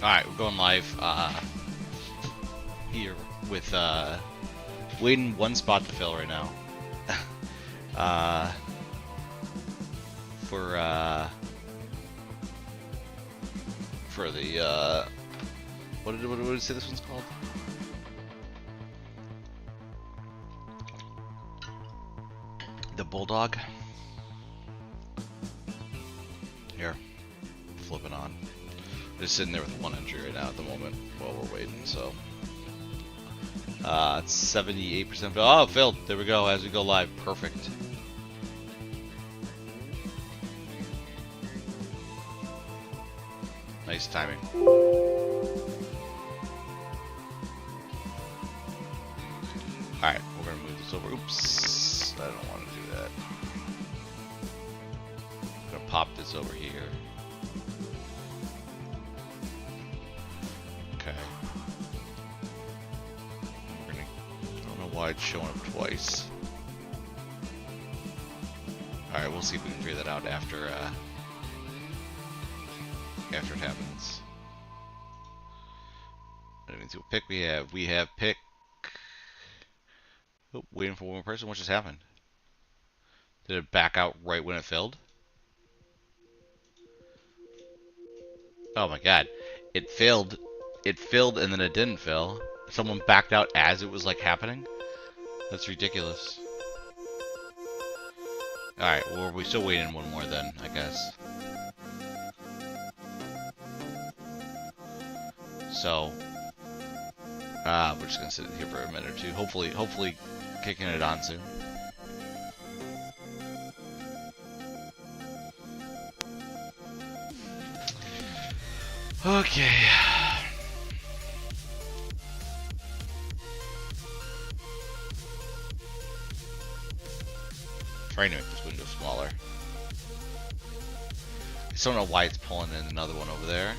Alright, we're going live here with waiting one spot to fill right now. For the what did it say this one's called? The Bulldog. Here, flipping on. Just sitting there with one entry right now at the moment while we're waiting. So it's 78% fill. Oh, filled. There we go. As we go live, perfect. Nice timing. Alright, we're gonna move this over. Oops, I don't want to do that. I'm gonna pop this over here. Okay. We're gonna, I don't know why it's showing up twice. Alright, we'll see if we can figure that out after it happens. Let me see what pick we have. We have pick. Oh, waiting for one more person. What just happened? Did it back out right when it filled? Oh my god. It filled, and then it didn't fill. Someone backed out as it was like happening? That's ridiculous. Alright, well, we're still waiting one more then, I guess. So, we're just gonna sit here for a minute or two. Hopefully kicking it on soon. Okay. Trying to make this window smaller. I just don't know why it's pulling in another one over there.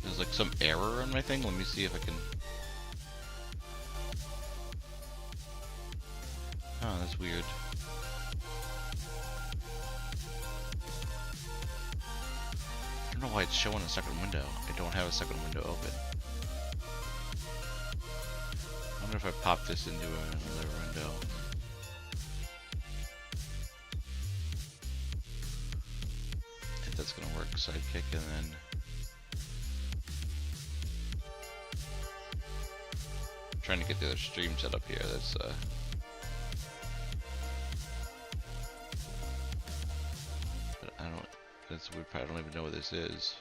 There's like some error on my thing. Let me see if I can. Oh, that's weird. I don't know why it's showing a second window. I don't have a second window open. I wonder if I pop this into another window. If that's gonna work. Sidekick and then. Trying to get the other stream set up here. That's but I don't. That's weird. I don't even know what this is.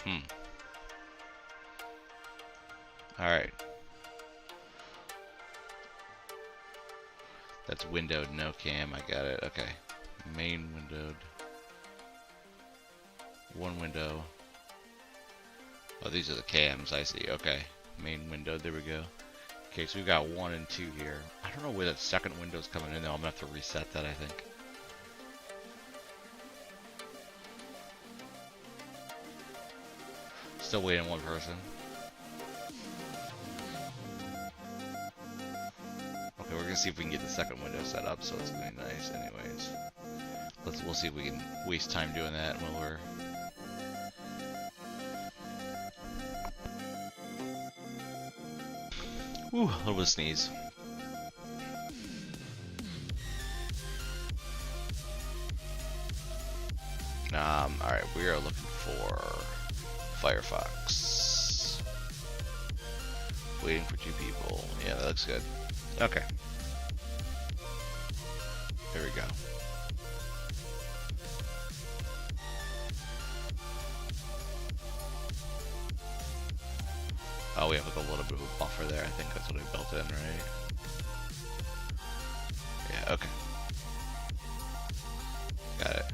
All right. That's windowed, no cam. I got it. Okay. Main windowed. One window. Oh, these are the cams. I see. Okay. Main window, there we go. Okay, so we've got 1 and 2 here. I don't know where that second window's coming in though. I'm gonna have to reset that, I think. Still waiting one person. Okay, we're gonna see if we can get the second window set up, so it's gonna be nice anyways. We'll see if we can waste time doing that while we're Ooh, a little bit of sneeze. Alright, we are looking for Firefox. Waiting for 2 people. Yeah, that looks good. Okay. There we go. Oh, we have like a little bit of a buffer there. I think that's what I built in, right? Yeah, okay. Got it.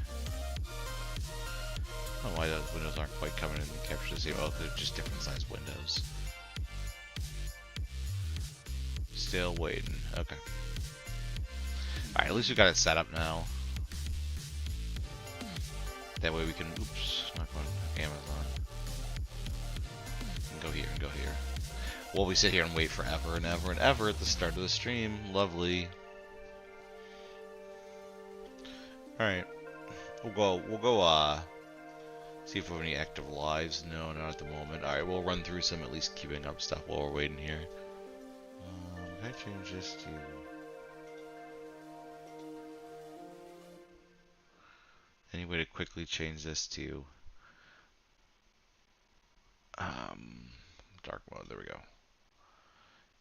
I don't know why those windows aren't quite coming in the capture to see. Oh, they're just different size windows. Still waiting. Okay. Alright, at least we got it set up now. That way we can, oops, not going to Amazon. And go here and go here. While we sit here and wait forever and ever and ever at the start of the stream. Lovely. Alright. We'll go See if we have any active lives. No, not at the moment. Alright, we'll run through some at least keeping up stuff while we're waiting here. Can I change this to... Any way to quickly change this to... dark mode, there we go.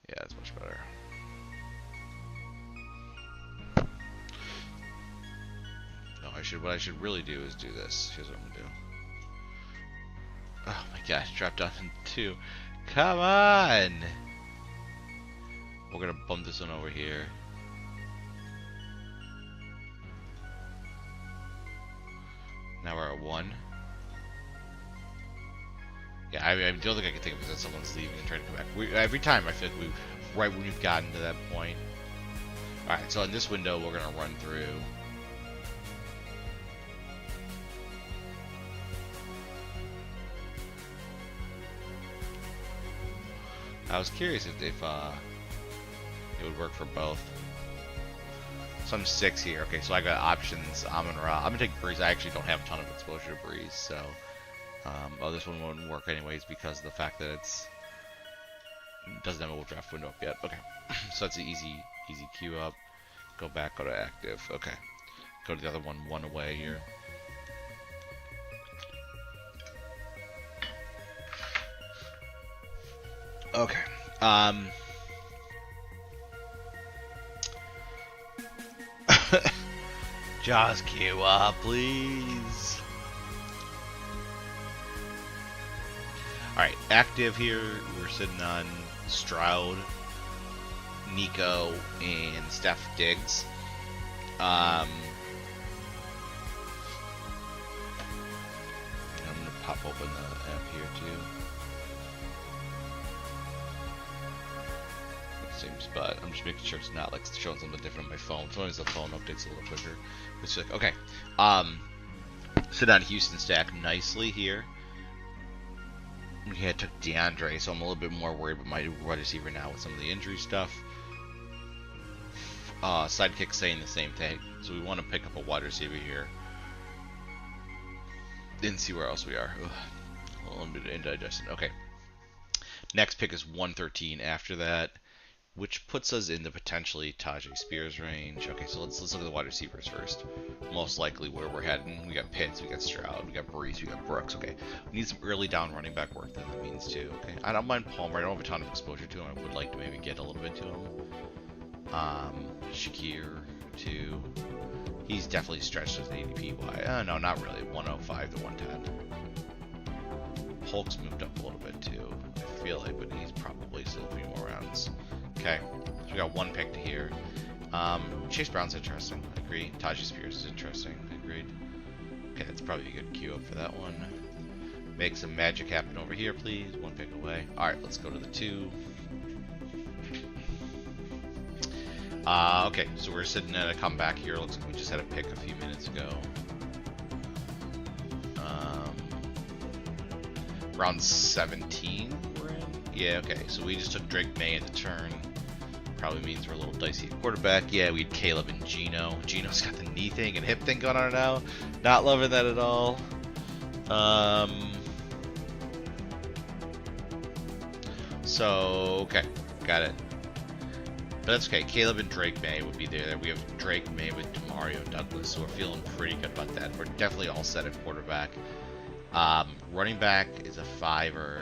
Yeah, that's much better. No, what I should really do is do this. Here's what I'm gonna do. Oh my gosh, dropped down in 2. Come on! We're gonna bump this one over here. Now we're at 1. Yeah, I don't think I can think of it that someone's leaving and trying to come back. Every time I feel like right when we've gotten to that point. Alright, so in this window we're gonna run through. I was curious if it would work for both. So I'm 6 here. Okay, so I got options. I'm gonna take Breeze. I actually don't have a ton of exposure to Breeze, so oh, this one wouldn't work anyways because of the fact that it doesn't have a draft window up yet. Okay, so that's an easy queue up. Go back, go to active. Okay, go to the other one away here. Okay. Just queue up, please. Alright, active here. We're sitting on Stroud, Nico, and Steph Diggs. I'm gonna pop open the app here too. Same spot. I'm just making sure it's not like showing something different on my phone. Sometimes the phone updates a little quicker. It's like, okay. Sit on Houston stack nicely here. Yeah, I took DeAndre, so I'm a little bit more worried about my wide receiver now with some of the injury stuff. Sidekick saying the same thing. So we want to pick up a wide receiver here. Didn't see where else we are. Ugh. A little bit indigestion. Okay. Next pick is 113 after that, which puts us in the potentially Tajay Spears range. Okay, so let's look at the wide receivers first. Most likely where we're heading. We got Pitts, we got Stroud, we got Brees, we got Brooks. Okay, we need some early down running back work. Then that means too. Okay, I don't mind Palmer. I don't have a ton of exposure to him. I would like to maybe get a little bit to him. Shakir too. He's definitely stretched as an ADP. No, not really. 105 to 110. Hulk's moved up a little bit too. I feel like, but he's probably still a few more rounds. Okay, so we got one pick to here. Chase Brown's interesting. I agree. Tajay Spears is interesting. Agreed. Okay, that's probably a good queue up for that one. Make some magic happen over here, please. One pick away. Alright, let's go to the 2. Okay, so we're sitting at a comeback here. Looks like we just had a pick a few minutes ago. Round 17 we're in? Yeah, okay, so we just took Drake May at the turn. Probably means we're a little dicey at quarterback. Yeah, we had Caleb and Gino. Gino's got the knee thing and hip thing going on now. Not loving that at all. So, okay, got it. But that's okay. Caleb and Drake May would be there. We have Drake May with Demario Douglas, so we're feeling pretty good about that. We're definitely all set at quarterback. Running back is a 5er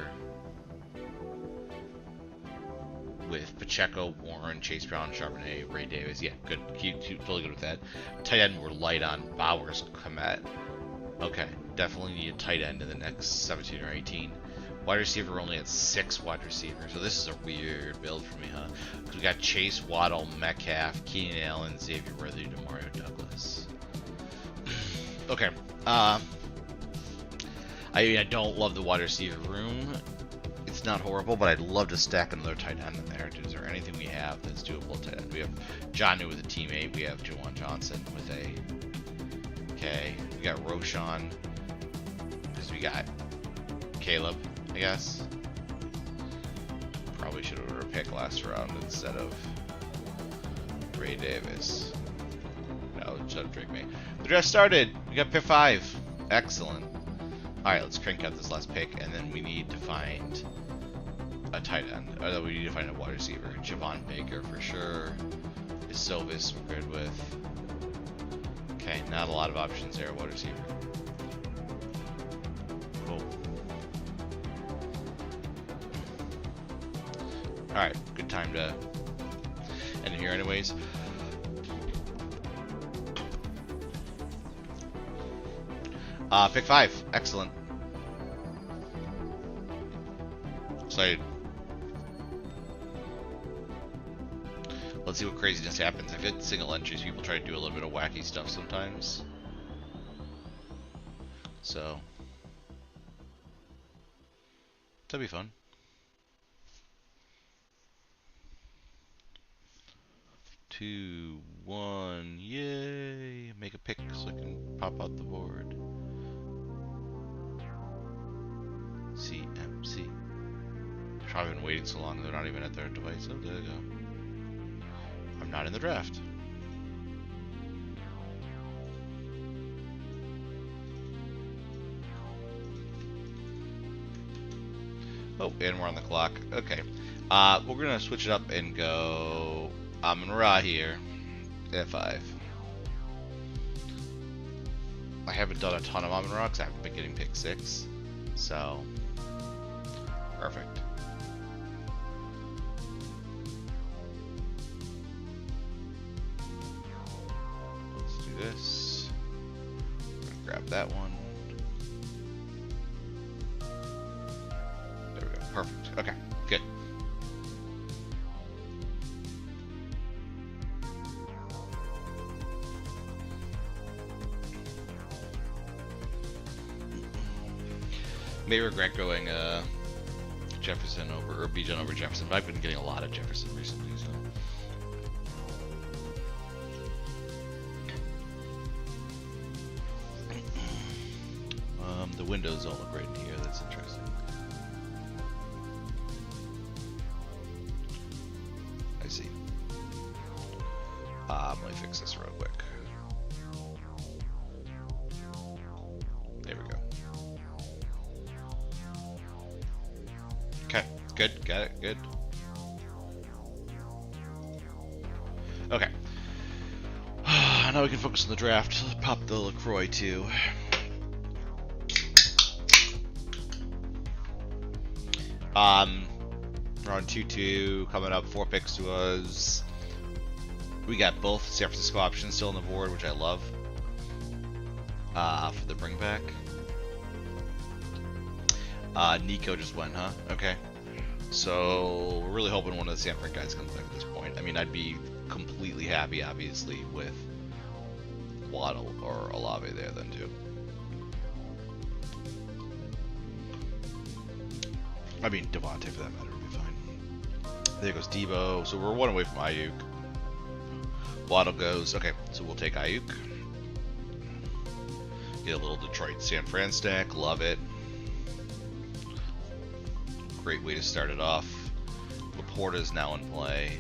with Pacheco, Warren, Chase Brown, Charbonnet, Ray Davis. Yeah, good. Totally good with that. Tight end, we're light on Bowers, Komet. Okay, definitely need a tight end in the next 17 or 18. Wide receiver only at 6 wide receivers, so this is a weird build for me, huh? We got Chase, Waddle, Metcalf, Keenan Allen, Xavier Worthy, Demario Douglas. Okay, I don't love the wide receiver room. It's not horrible, but I'd love to stack another tight end in there. Is there anything we have that's doable tight end? We have Jonnu with a teammate. We have Jawan Johnson with a... Okay, we got Roshan. Because we got Caleb, I guess. Probably should have ordered a pick last round instead of Ray Davis. No, instead of Drake May. The draft started. We got pick 5. Excellent. Alright, let's crank out this last pick, and then we need to find a tight end. Or we need to find a wide receiver. Javon Baker for sure. Is Silvis we're good with. Okay, not a lot of options there, wide receiver. Cool. Alright, good time to end here anyways. Pick 5. Excellent. Excited. Let's see what craziness happens. I feel like single entries, people try to do a little bit of wacky stuff sometimes. So, that'd be fun. Two, one, yay! Make a pick so I can pop out the board. CMC. They've probably been waiting so long they're not even at their device. Oh, there they go. I'm not in the draft. Oh, and we're on the clock. Okay. We're gonna switch it up and go Amon-Ra here at 5. I haven't done a ton of Amon-Ra because I haven't been getting pick 6. So, perfect. Let's do this. I'm gonna grab that one. There we go. Perfect. Okay, good. May regret going Jefferson over, or Bijan over Jefferson, but I've been getting a lot of Jefferson recently, so. The windows all look right in here, that's interesting. I see. Let me fix this real quick. There we go. Okay, good, got it, good. Okay. Now we can focus on the draft. Let's pop the LaCroix too. We're on 2-2, coming up 4 picks to us. We got both San Francisco options still on the board, which I love. For the bring back. Nico just went, huh? Okay. So, we're really hoping one of the San Fran guys comes back at this point. I mean, I'd be completely happy, obviously, with Waddle or Olave there then, too. I mean, Devontae, for that matter, would be fine. There goes Debo. So, we're 1 away from Ayuk. Waddle goes. Okay, so we'll take Ayuk. Get a little Detroit San Fran stack. Love it. Great way to start it off. Laporta is now in play.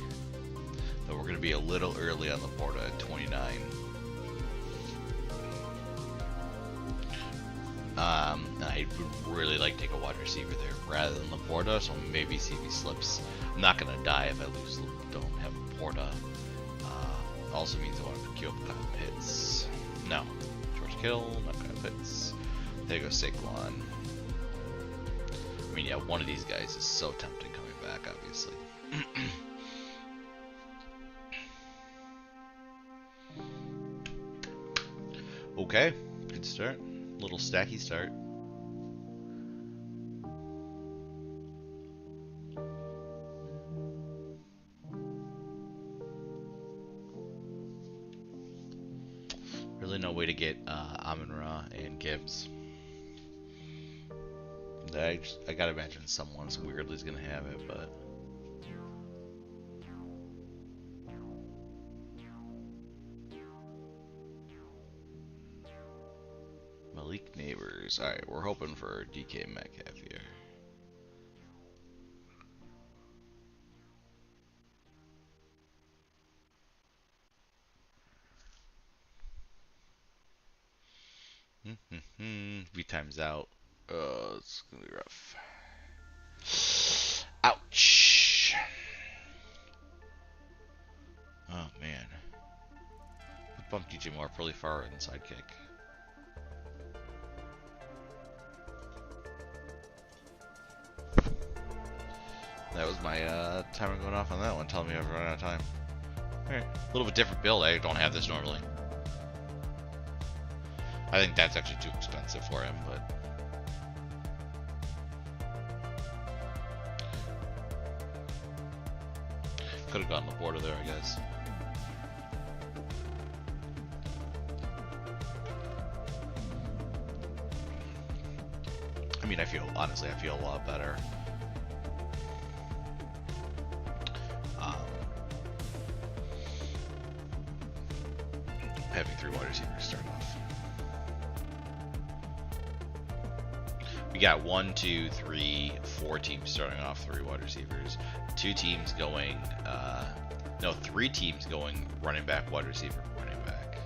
But we're going to be a little early on Laporta at 29. I would really like to take a wide receiver there rather than Laporta, so maybe see if he slips. I'm not going to die if I don't have Laporta. Also means I want to queue up Kyle Pitts. No. George Kittle, not Kyle Pitts. There goes Saquon. I mean, yeah, one of these guys is so tempting coming back, obviously. Okay, good start. Little stacky start. Really no way to get Amon-Ra and Gibbs. I gotta imagine someone's weirdly is gonna have it, but Malik Neighbors. Alright, we're hoping for DK Metcalf here. V times out. It's gonna be rough. Ouch. Oh man. Bump DJ Moore really far inside kick. That was my timer going off on that one, telling me I've run out of time. Alright, a little bit different build. I don't have this normally. I think that's actually too expensive for him, but could have gone the border there, I guess. I mean, honestly, I feel a lot better. Having 3 wide receivers start off. We got 1, 2, 3, 4 teams starting off 3 wide receivers. 2 teams going, no, 3 teams going running back, wide receiver, running back.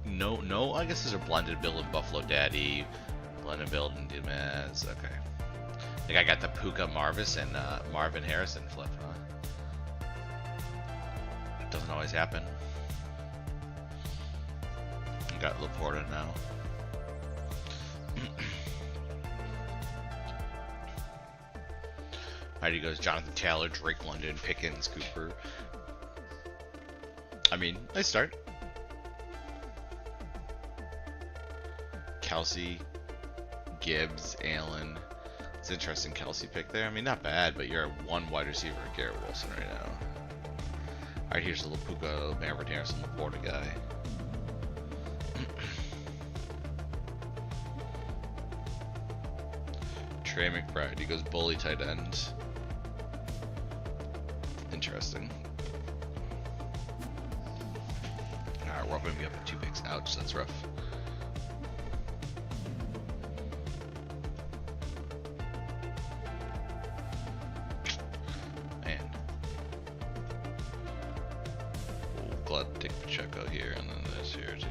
No, I guess these are blended build and Buffalo Daddy, blended build and Dimas. Okay. I think I got the Puka Marvis and Marvin Harrison flip, huh? It doesn't always happen. Got Laporta now. Alright, goes Jonathan Taylor, Drake London, Pickens, Cooper. I mean, nice start. Kelsey, Gibbs, Allen. It's interesting Kelsey pick there. I mean, not bad, but you're at 1 wide receiver, Garrett Wilson right now. Alright, here's the Puka, Marvin Harrison, Laporta guy. Trey McBride, he goes bully tight end. Interesting. Alright, we're going to be up to 2 picks. Ouch, that's rough. Man. We'll glad to take Pacheco here and then this here too.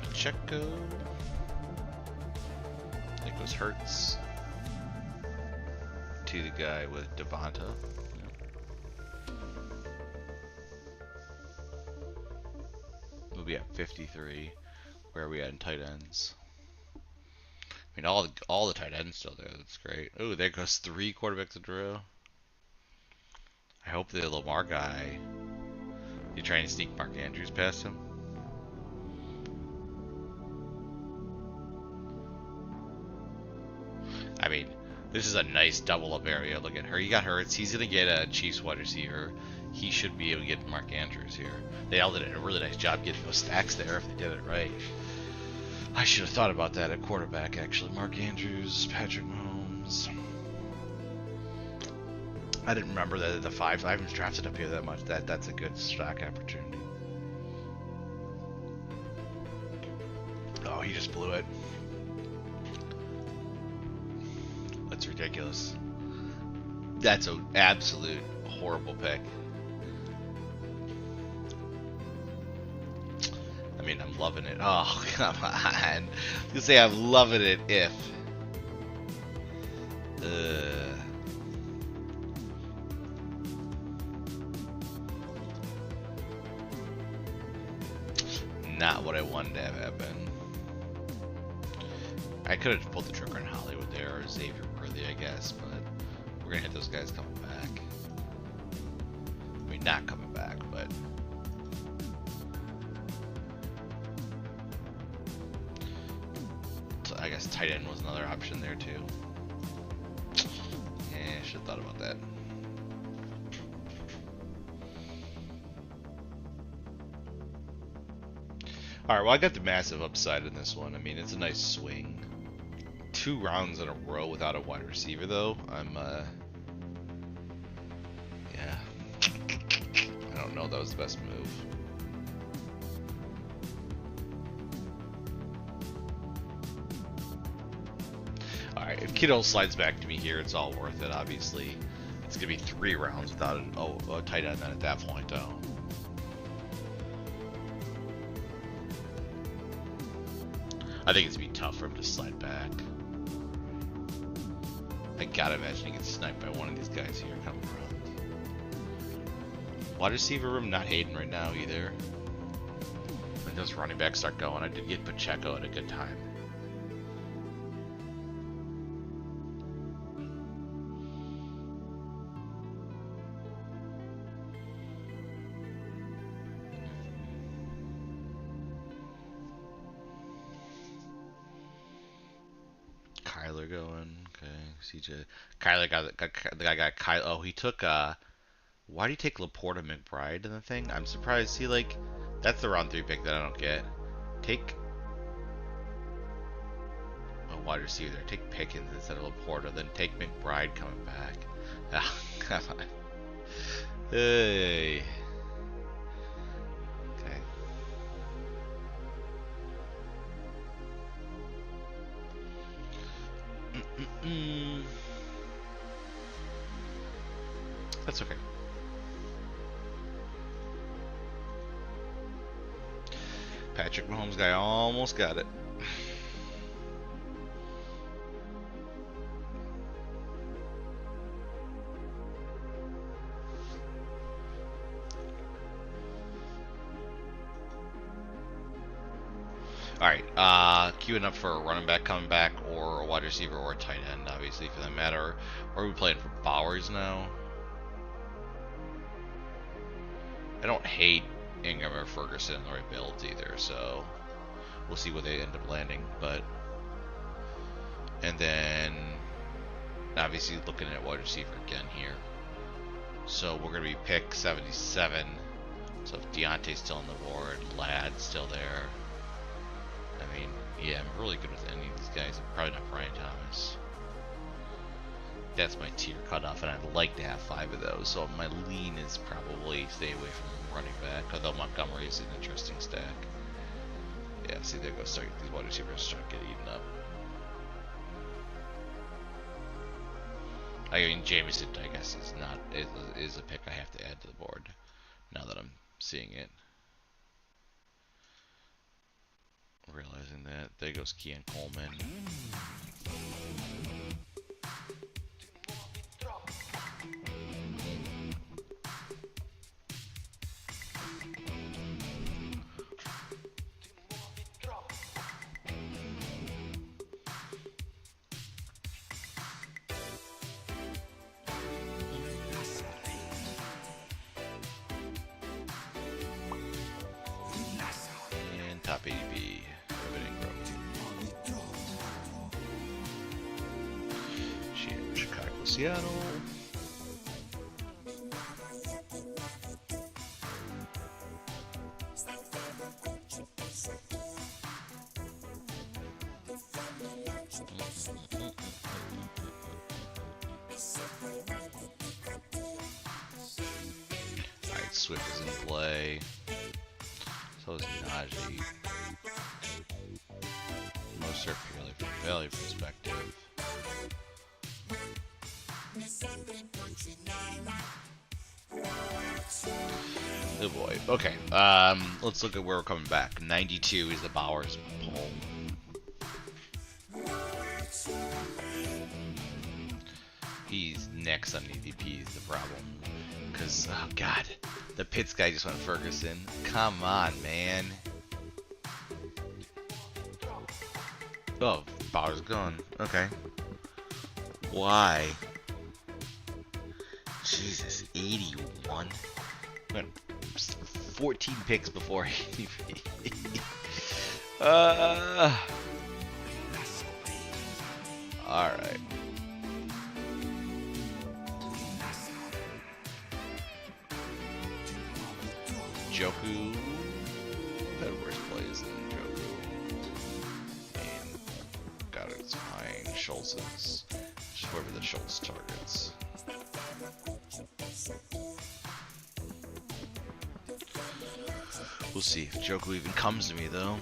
Pacheco. It goes Hurts to the guy with Devonta. We'll be at 53. Where are we at in tight ends? I mean, all the tight ends still there. That's great. Oh, there goes 3 quarterbacks in a row. I hope the Lamar guy. You trying to sneak Mark Andrews past him? I mean, this is a nice double up area. Look at her. He got Hurts. He's going to get a Chiefs wide receiver. He should be able to get Mark Andrews here. They all did a really nice job getting those stacks there if they did it right. I should have thought about that at quarterback, actually. Mark Andrews, Patrick Mahomes. I didn't remember that the 5. I haven't drafted up here that much. That's a good stack opportunity. Oh, he just blew it. That's ridiculous. That's an absolute horrible pick. I mean, I'm loving it. Oh, come on. I was gonna say I'm loving it if. Not what I wanted to have happen. I could have pulled the trigger in Hollywood there, or Xavier Worthy, I guess, but we're gonna hit those guys coming back. I mean, not coming back, but. So I guess tight end was another option there, too. Yeah, I should have thought about that. Alright, well, I got the massive upside in this one. I mean, it's a nice swing. 2 rounds in a row without a wide receiver, though. Yeah. I don't know if that was the best move. Alright, if Kittle slides back to me here, it's all worth it, obviously. It's going to be 3 rounds without a tight end then at that point, though. I think it's going to be tough for him to slide back. I gotta imagine he gets sniped by one of these guys here coming around. Wide receiver room, not Hayden right now either. When those running backs start going, I did get Pacheco at a good time. Kyler going, okay. CJ, Kyler the guy got Kyler. Oh, he took why do you take Laporta McBride in the thing? I'm surprised. He like, that's the round 3 pick that I don't get. Take a wide receiver there. Take Pickens instead of Laporta. Then take McBride coming back. Ah, come on. Hey. Okay. That's okay. Patrick Mahomes guy almost got it. Alright, queuing up for a running back coming back, or a wide receiver, or a tight end, obviously, for that matter. Or are we playing for Bowers now? I don't hate Ingram or Ferguson in the right builds either, so we'll see where they end up landing. But and then obviously looking at wide receiver again here. So we're gonna be pick 77. So if Deontay's still on the board, Ladd's still there. I mean, yeah, I'm really good with any of these guys. Probably not Brian Thomas. That's my tier cutoff, and I'd like to have 5 of those. So my lean is probably stay away from running back, although Montgomery is an interesting stack. Yeah, see, there goes these wide receivers start getting eaten up. I mean, Jameson, I guess, is a pick I have to add to the board now that I'm seeing it. Realizing that. There goes Keon Coleman. And top ADP. Chicago, Seattle. Alright, Swift is in play. So is Najee. Most are purely from a value perspective. Oh boy. Okay. Let's look at where we're coming back. 92 is the Bowers poll. He's next on EVP is the problem. Because, oh god, the Pitts guy just went Ferguson. Come on, man. Oh, Bowers gone. Okay. Why? Jesus, 81. 14 picks before ADP. Alright. Joku had worse plays than Joku. And got it, it's fine. Schultz is just whoever the Schultz targets. We'll see if Joku even comes to me though.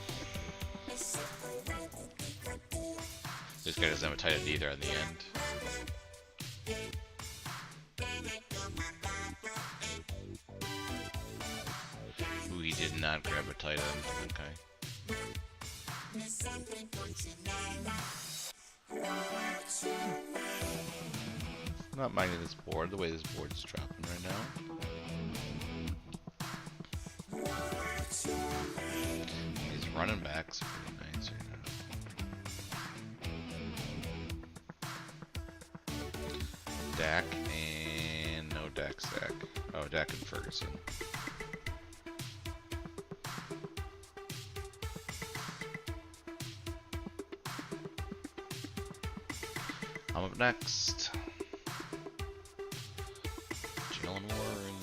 This guy doesn't have a tight end either in the end. Ooh, he did not grab a tight end. Okay. I'm not minding this board, the way this board's dropping right now. These running backs are pretty nice right now. Dak and no Dak stack. Oh, Dak and Ferguson. I'm up next. Jalen Warren,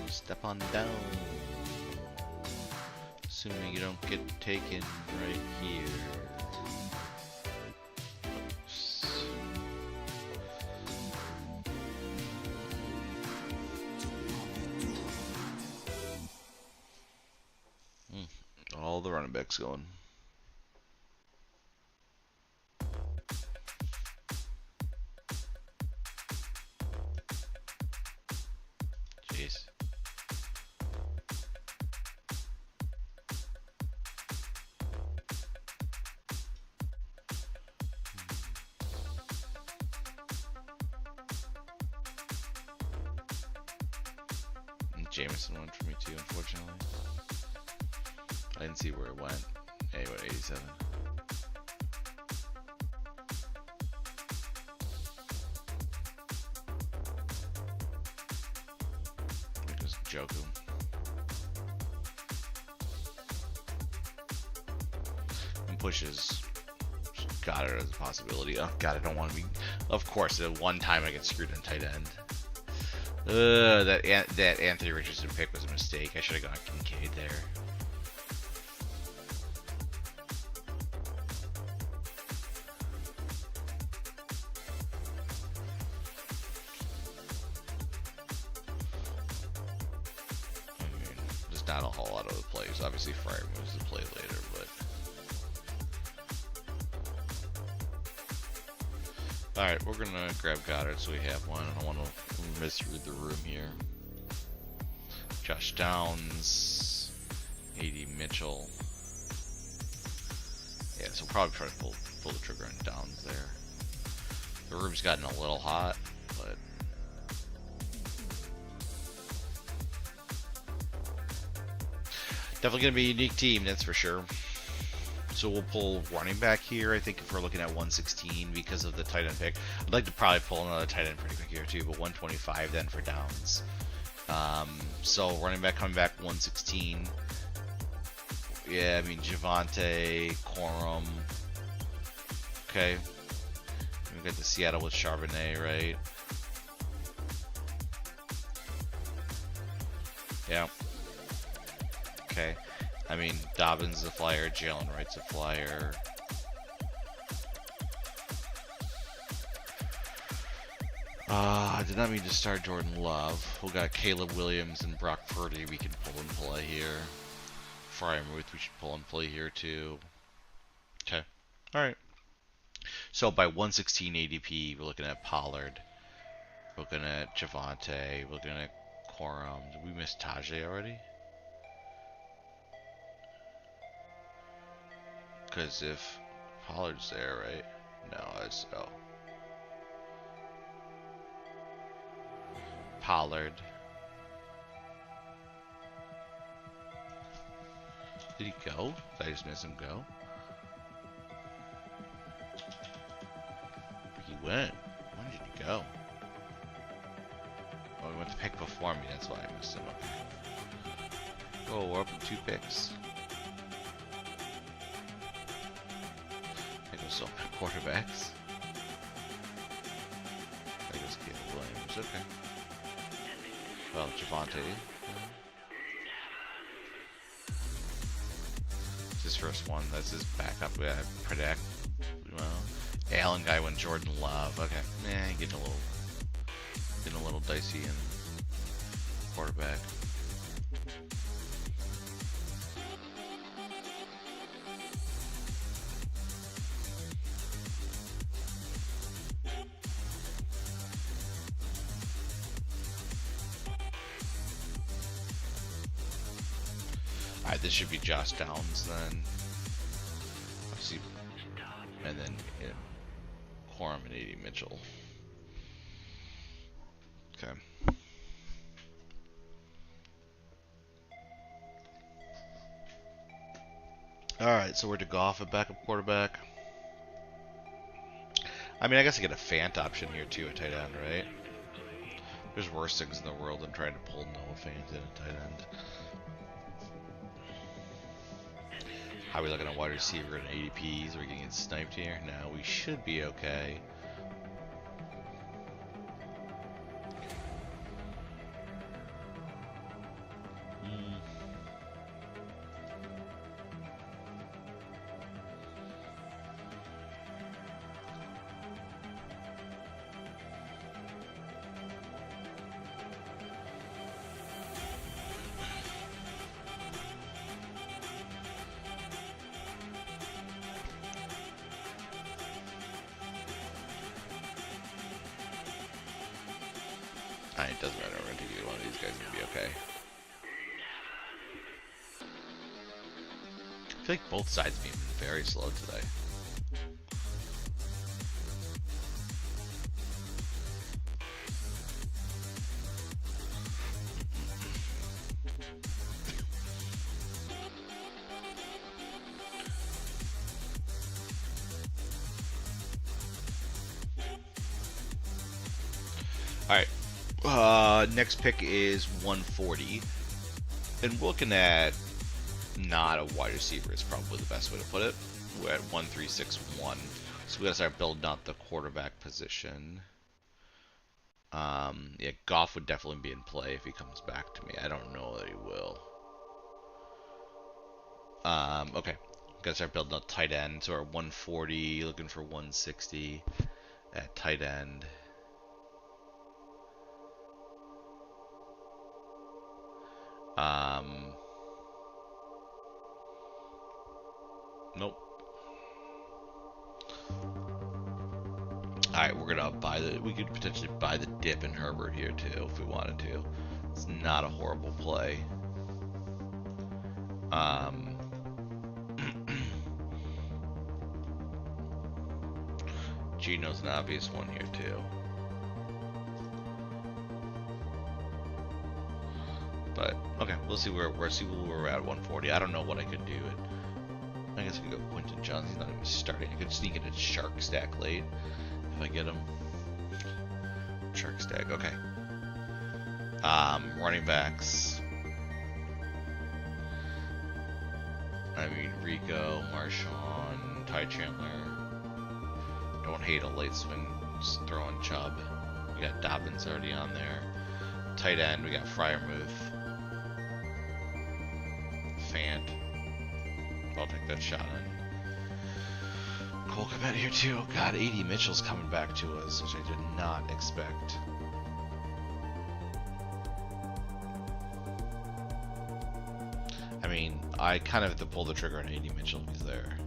step on down. Assuming you don't get taken right here. Oops. All the running backs going. Jeez. Jameson went for me too, unfortunately. I didn't see where it went. Hey, what, 87? Just Joku. And pushes. Got it as a possibility. Oh god, I don't want to be. Of course, the one time I get screwed in tight end. That Anthony Richardson pick was a mistake. I should have gone Kincaid there. I mean, there's not a whole lot of the plays. Obviously, Fryer moves the play later, but. Alright, we're gonna grab Goddard so we have one. I don't want to misread the room here. Josh Downs, A.D. Mitchell. Yeah, so we'll probably try to pull the trigger on Downs there. The room's gotten a little hot, but definitely gonna be a unique team, that's for sure. So we'll pull running back here, I think, if we're looking at 116 because of the tight end pick. I'd like to probably pull another tight end pretty quick here too, but 125 then for Downs. So running back coming back 116. Yeah, I mean Javonte, Corum. Okay. We got the Seattle with Charbonnet, right? Yeah. Okay. I mean, Dobbins is a flyer, Jalen Wright's a flyer. I did not mean to start Jordan Love. We got Caleb Williams and Brock Purdy we can pull and play here. Fryermuth we should pull and play here too. Okay. Alright. So by 116 ADP, we're looking at Pollard. We're looking at Javonte. We're looking at Corum. Did we miss Tajay already? Because if Pollard's there, right? No, that's oh. Pollard. Did he go? Did I just miss him go? He went. When did he go? Oh, he went to pick before me. That's why I missed him. Oh, we're up to 2 picks. So quarterbacks. I guess Caleb Williams. Okay. Well, Javonte. It's his first one. That's his backup. Yeah, predict. Well, Allen guy went Jordan Love. Okay. Yeah, getting a little dicey in quarterback. Alright, this should be Josh Downs then. Let's see. And then Quorum and A.D. Mitchell. Okay. Alright, so we're to Goff at backup quarterback. I mean, I guess I get a Fant option here too at tight end, right? There's worse things in the world than trying to pull Noah Fant in at tight end. How are we looking at wide receiver and ADPs? Are we getting sniped here? No, we should be okay. It doesn't matter, we're going to take either one of these guys and be okay. I feel like both sides have been very slow today. Alright. Next pick is 140. And we're looking at not a wide receiver is probably the best way to put it. We're at 1361. So we gotta start building out the quarterback position. Yeah, Goff would definitely be in play if he comes back to me. I don't know that he will. Okay. Gotta start building out tight end. So we're at 140, looking for 160 at tight end. Nope. Alright, we're gonna buy we could potentially buy the dip in Herbert here too, if we wanted to. It's not a horrible play. Gino's an obvious one here too. But okay, we'll see where we're at 140. I don't know what I could do. I guess I could go Quentin Johns. He's not even starting. I could sneak in a shark stack late if I get him. Shark stack. Okay. Running backs. I mean Rico, Marshawn, Ty Chandler. Don't hate a late swing throwing Chubb. We got Dobbins already on there. Tight end, we got Freiermuth. Fant. I'll take that shot on Cole Kmet here too. Oh god, A.D. Mitchell's coming back to us, which I did not expect. I mean, I kind of have to pull the trigger on A.D. Mitchell if he's there.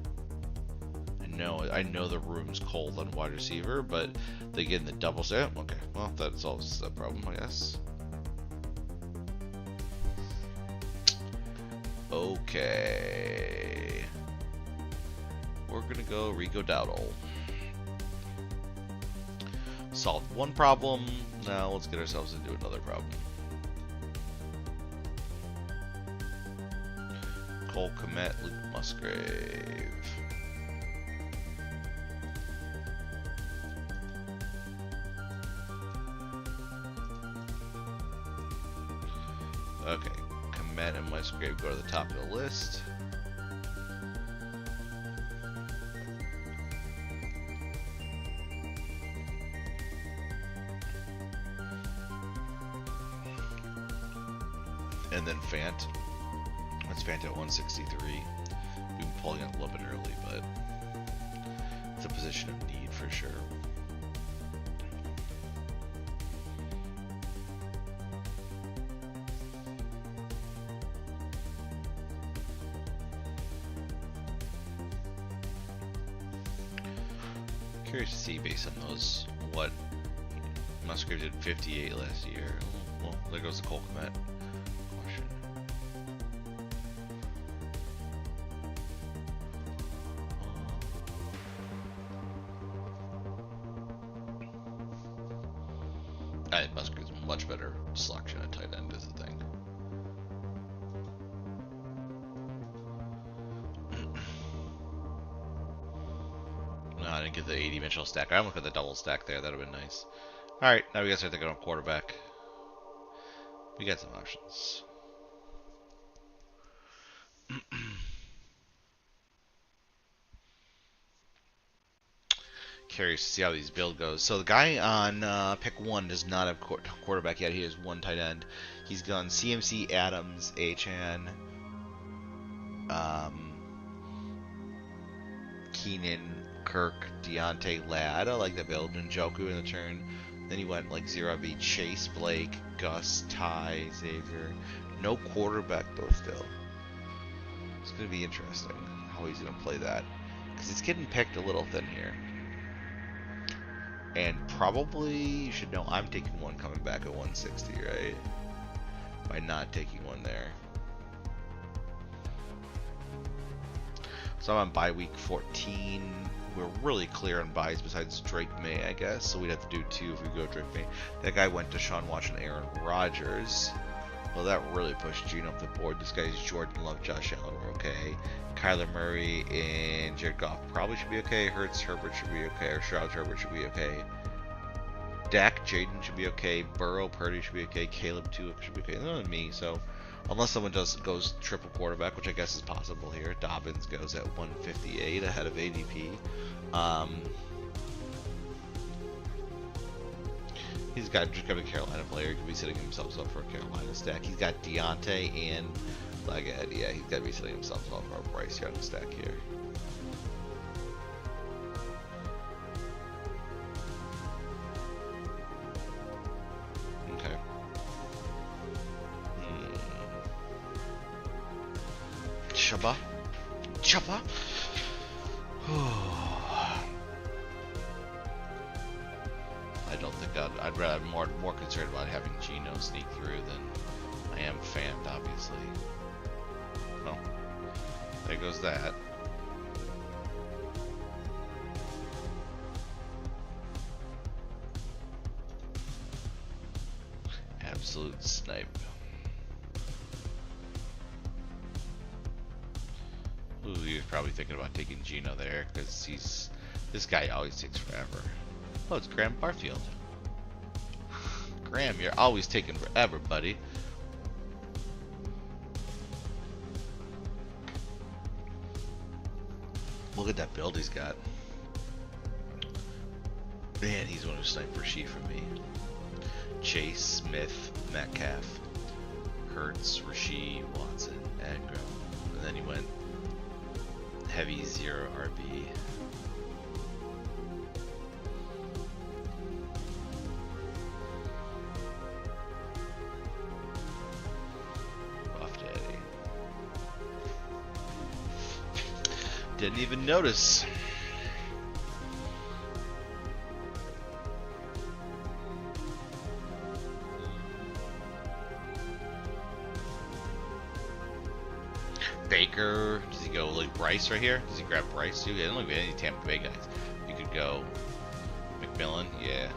I know the room's cold on wide receiver, but they get in the double set. Okay, well that solves that problem, I guess. Okay. We're gonna go Rico Dowdle. Solved one problem. Now let's get ourselves into another problem. Cole Kmet, Luke Musgrave. Okay. Kmet and Musgrave go to the top of the list. And then Fant. That's Fant at 163. We've been pulling it a little bit early, but it's a position of need for sure. Curious to see based on those what Musgrave did 58 last year. Well, there goes the Cole Kmet question. I think Busker's much better selection at tight end is the thing. No, I didn't get the 80 Mitchell stack. I almost got the double stack there. That would have been nice. Alright, now we gotta start thinking on quarterback. We got some options. Curious to see how these build goes. So the guy on pick 1 does not have quarterback yet. He has 1 tight end. He's gone CMC, Adams, Achan, Keenan, Kirk, Deontay, Ladd. I like that build. Njoku in the turn. Then he went like 0-RB, Chase, Blake, Gus, Ty, Xavier. No quarterback though still. It's going to be interesting how he's going to play that. Because it's getting picked a little thin here. And probably, you should know, I'm taking one coming back at 160, right? By not taking one there. So I'm on bye week 14. We're really clear on buys besides Drake May, I guess. So we'd have to do 2 if we go Drake May. That guy went to Sean Watson, Aaron Rodgers. Well, that really pushed Gene up the board. This guy's Jordan Love, Josh Allen were okay. Kyler Murray and Jared Goff probably should be okay. Hurts, Herbert should be okay. Or Stroud, Herbert should be okay. Dak, Jaden should be okay. Burrow, Purdy should be okay. Caleb, Tua should be okay. Not me, so unless someone goes triple quarterback, which I guess is possible here. Dobbins goes at 158 ahead of ADP. He's just got a Carolina player. He could be setting himself up for a Carolina stack. He's got Deontay and Leggett. Yeah, he's got to be setting himself up for a Bryce Young stack here. Okay. Chubba. I don't think I'd rather more concerned about having Geno sneak through than I am Fant, obviously. Well, there goes that. Absolute snipe. Ooh, he was probably thinking about taking Geno there because this guy always takes forever. Oh, it's Graham Barfield. Graham, you're always taking forever, buddy. Look at that build he's got. Man, he's one who sniped Rasheed for me. Chase, Smith, Metcalf, Hurts, Rasheed, Watson, Engram. And then he went heavy 0-RB. Didn't even notice. Baker, does he go like Bryce right here? Does he grab Bryce too? Yeah, I don't think we have any Tampa Bay guys. You could go McMillan, yeah.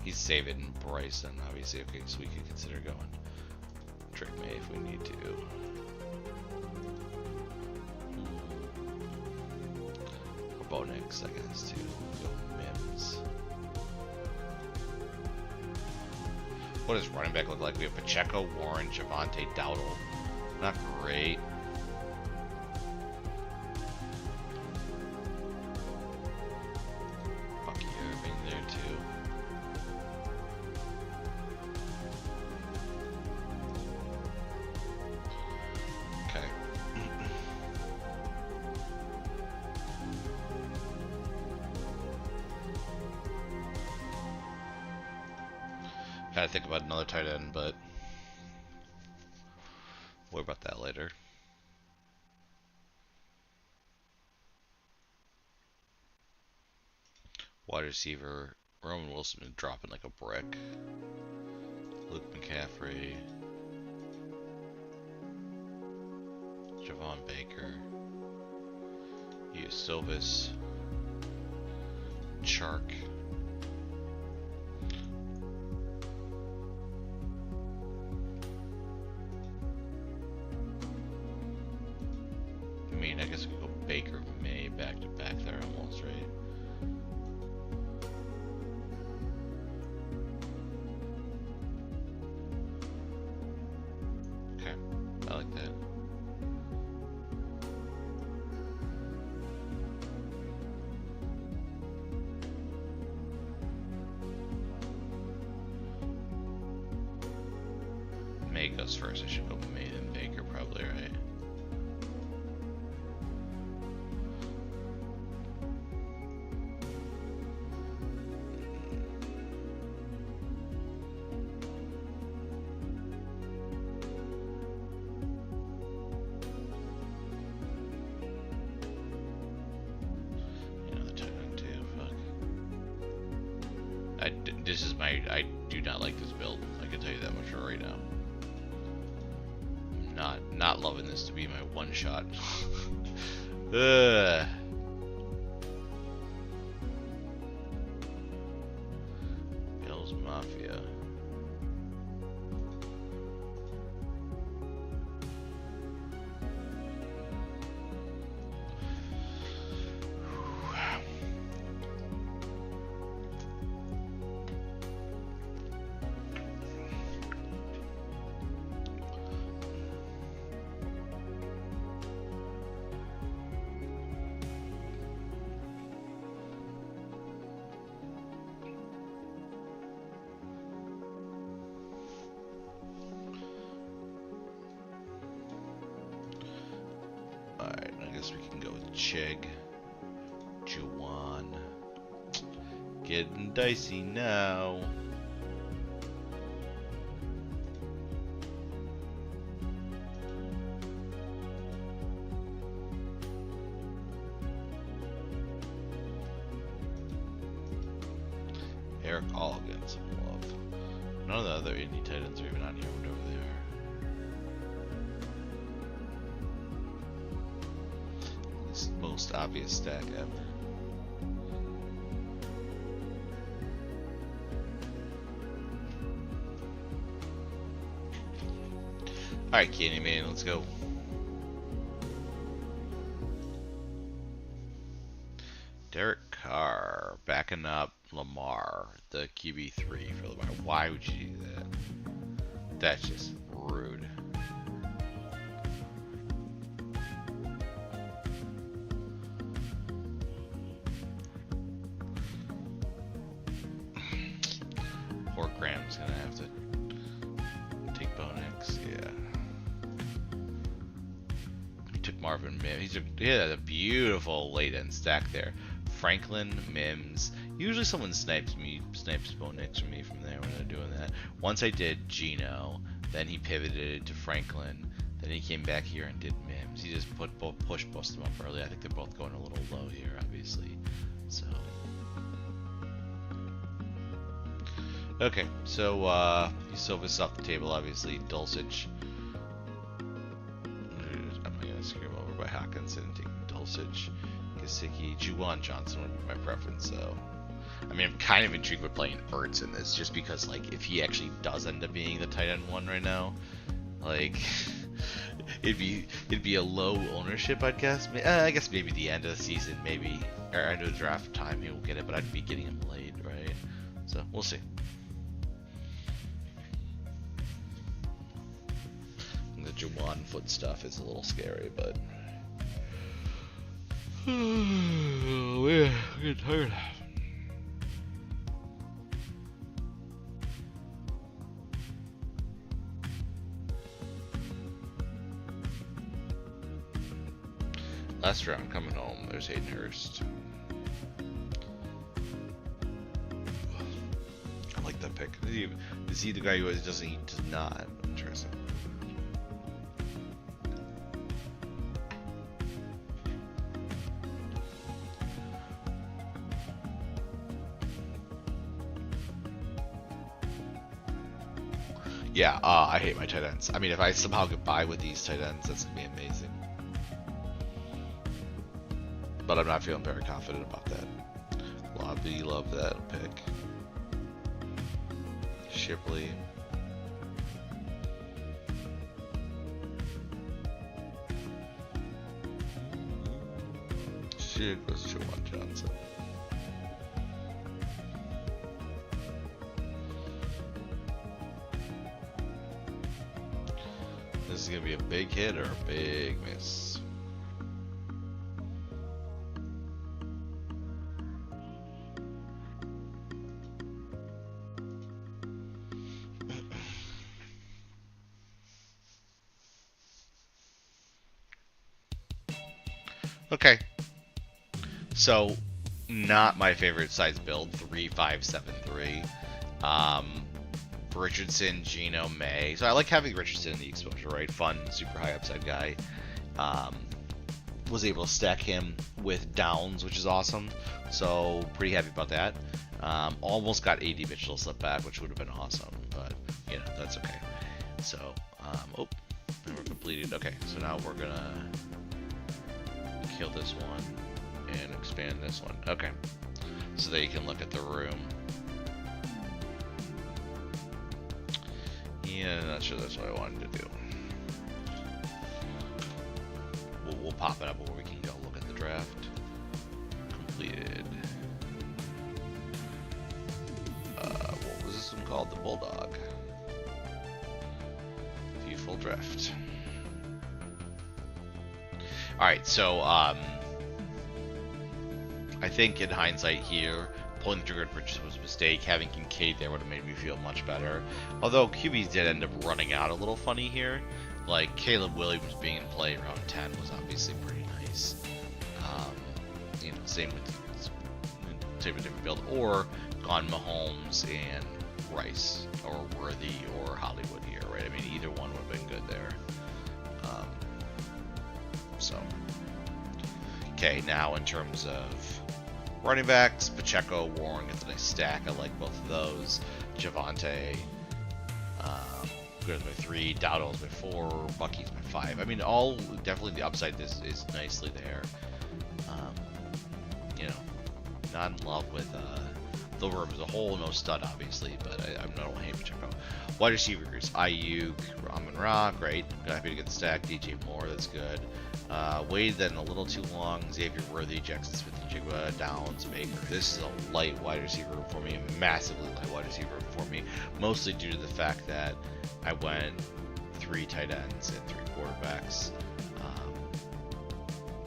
He's saving Bryce, and obviously, okay, so we could consider going Drake May if we need to. Or Bo Nix, I guess, too. Go Mims. What does running back look like? We have Pacheco, Warren, Javonte, Dowdle. Not great. Bucky Irving there, too. Gotta think about another tight end, but worry about that later. Wide receiver, Roman Wilson is dropping like a brick. Luke McCaffrey, Javon Baker. Use Silvis. Chark. I mean, I guess we could go Baker May back to back there almost, right? Okay, I like that. May goes first. I should go May then Baker probably, right? This is I do not like this build. I can tell you that much right now. Not loving this to be my one shot. Ugh. Bills Mafia. Alright, I guess we can go with Chig. Juwan. Getting dicey now. Eric All getting some love. None of the other indie titans are even on here. Whatever they are. Most obvious stack ever. Alright, Kenny Man, let's go. Derek Carr backing up Lamar, the QB3 for Lamar. Why would you do that? That's just rude. Poor Graham's gonna have to take Bonex, yeah. He took Marvin Mims. He had a beautiful late end stack there. Franklin, Mims. Usually someone snipes Bonex from me from there when they're doing that. Once I did Gino, then he pivoted to Franklin, then he came back here and did Mims. He just pushed both of them up early. I think they're both going a little low here, obviously. So. Okay, so Silvis off the table, obviously. Dulcich. I'm gonna screw him over by Hawkinson, taking Dulcich. Gesicki, Juwan Johnson would be my preference, so. I mean, I'm kind of intrigued with playing Ertz in this, just because, like, if he actually does end up being the tight end one right now, like, it'd be a low ownership, I'd guess. I guess maybe the end of the season, maybe, or end of the draft time, he will get it, but I'd be getting him late, right? So, we'll see. The Juwan foot stuff is a little scary, but we're getting tired. Last round coming home. There's Hayden Hurst. I like that pick. Is he the guy who doesn't? He does not. Interesting. Yeah, I hate my tight ends. I mean, if I somehow get by with these tight ends, that's gonna be amazing. but I'm not feeling very confident about that. Lobby, love that pick. Shipley. Shit goes to Juwan Johnson. This is gonna be a big hit or a big miss. Okay, so not my favorite size build, 3-5-7-3. Richardson, Gino, May. So I like having Richardson in the exposure, right? Fun, super high upside guy. Was able to stack him with Downs, which is awesome. So pretty happy about that. Almost got AD Mitchell slip back, which would have been awesome, but you know that's okay. So oh, and we're completed. Okay, so now we're gonna kill this one and expand this one. Okay, so that you can look at the room. Yeah, not sure that's what I wanted to do. We'll pop it up where we can go look at the draft. Completed. What was this one called? The Bulldog. View full draft. Alright, so I think in hindsight here, pulling the trigger at Bridges was a mistake. Having Kincaid there would have made me feel much better. Although QBs did end up running out a little funny here. Like Caleb Williams being in play around 10 was obviously pretty nice. You know, same with different build, or gone Mahomes and Rice, or Worthy, or Hollywood here, right? I mean, either one would have been good there. So, okay, now in terms of running backs, Pacheco, Warren gets a nice stack. I like both of those. Javonte, good as my 3. Dowdle's my 4. Bucky's my 5. I mean, all definitely the upside is nicely there. You know, not in love with the room as a whole. No stud, obviously, but I don't hate Pacheco. Wide receivers: Ayuk, Amon-Ra, great. Happy to get the stack. DJ Moore, that's good. Wade then a little too long. Xavier Worthy, Jackson Smith-Njigba, Downs, Baker. This is a light wide receiver room for me, massively light wide receiver room for me, mostly due to the fact that I went 3 tight ends and 3 quarterbacks.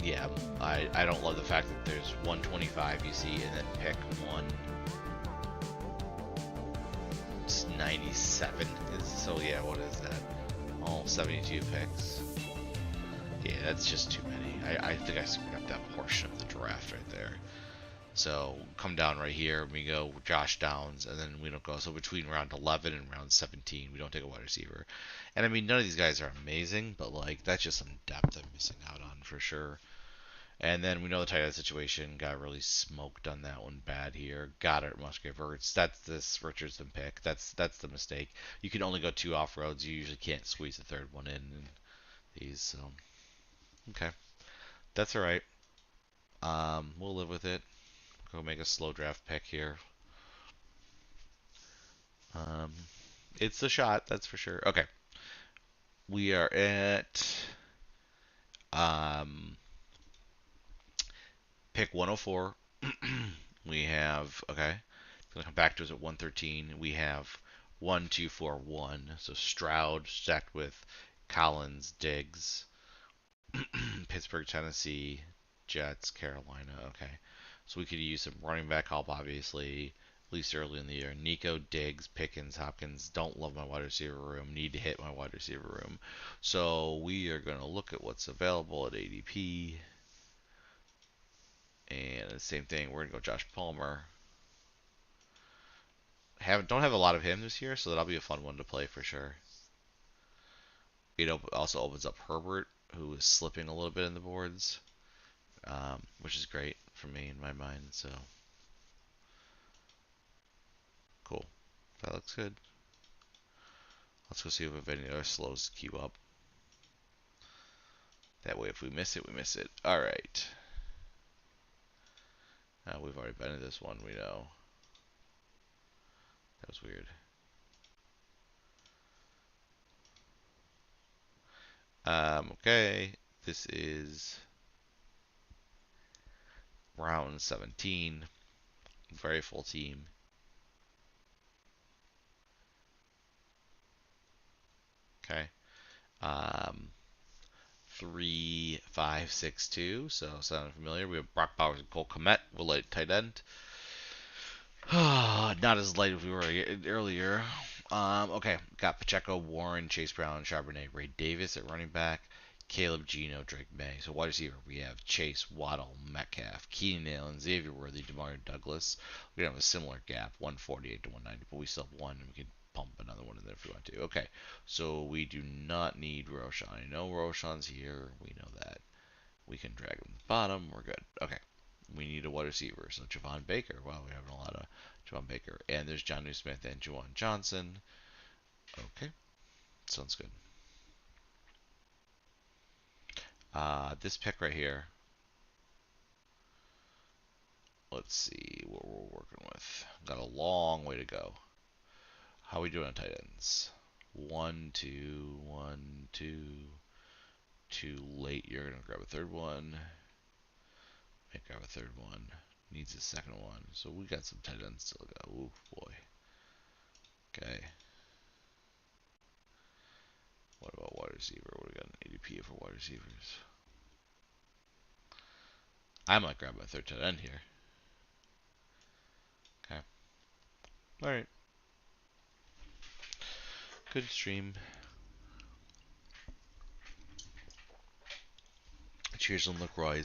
Yeah, I don't love the fact that there's 125 you see and then pick 197 is, so yeah, what is that? All 72 picks. Yeah, that's just too many. I think I screwed up that portion of the draft right there. So come down right here, we go Josh Downs, and then we don't go. So between round 11 and round 17, we don't take a wide receiver. And I mean, none of these guys are amazing, but like that's just some depth I'm missing out on for sure. And then we know the tight end situation got really smoked on that one bad here. Goddard, Musgrave, Ertz. That's this Richardson pick. That's the mistake. You can only go 2 off roads. You usually can't squeeze the third one in these. So okay, that's all right. We'll live with it. Go make a slow draft pick here. It's a shot, that's for sure. Okay, we are at pick 104. We have It's gonna come back to us at 113. We have 1, 2, 4, 1. So Stroud stacked with Collins, Diggs, Pittsburgh, Tennessee, Jets, Carolina. Okay, so we could use some running back help, obviously, at least early in the year. Nico, Diggs, Pickens, Hopkins. Don't love my wide receiver room. Need to hit my wide receiver room. So we are going to look at what's available at ADP. And the same thing, we're going to go Josh Palmer. Don't have a lot of him this year, so that'll be a fun one to play for sure. It also opens up Herbert, who is slipping a little bit in the boards, which is great for me in my mind. So cool. That looks good. Let's go see if we have any other slows to queue up. That way, if we miss it, we miss it. All right. We've already been to this one, we know. That was weird. Okay, this is round 17. Very full team. Okay. Um, 3-5-6-2. So sounding familiar. We have Brock Bowers and Cole Kmet. We'll let tight end. Not as light as we were earlier. Okay, got Pacheco, Warren, Chase Brown, Charbonnet, Ray Davis at running back, Caleb, Gino, Drake May. So wide receiver, we have Chase, Waddle, Metcalf, Keenan Allen, Xavier Worthy, Demario Douglas. We're gonna have a similar gap, 148 to 190, but we still have one, and we can pump another one in there if we want to. Okay, so we do not need Roshan. I know Roshan's here. We know that. We can drag him to the bottom. We're good. Okay. We need a wide receiver. So Javon Baker. Wow, we're having a lot of Javon Baker. And there's John Smith and Juwan Johnson. Okay. Sounds good. This pick right here. Let's see what we're working with. Got a long way to go. How are we doing on tight ends? 1, 2, 1, 2. Too late. You're going to grab a third one. May grab a third one. Needs a second one. So we got some tight ends still to go. Ooh, boy. Okay. What about wide receiver? What do we got an ADP for wide receivers? I might grab my third tight end here. Okay. Alright. Good stream. Cheers on LaCroix.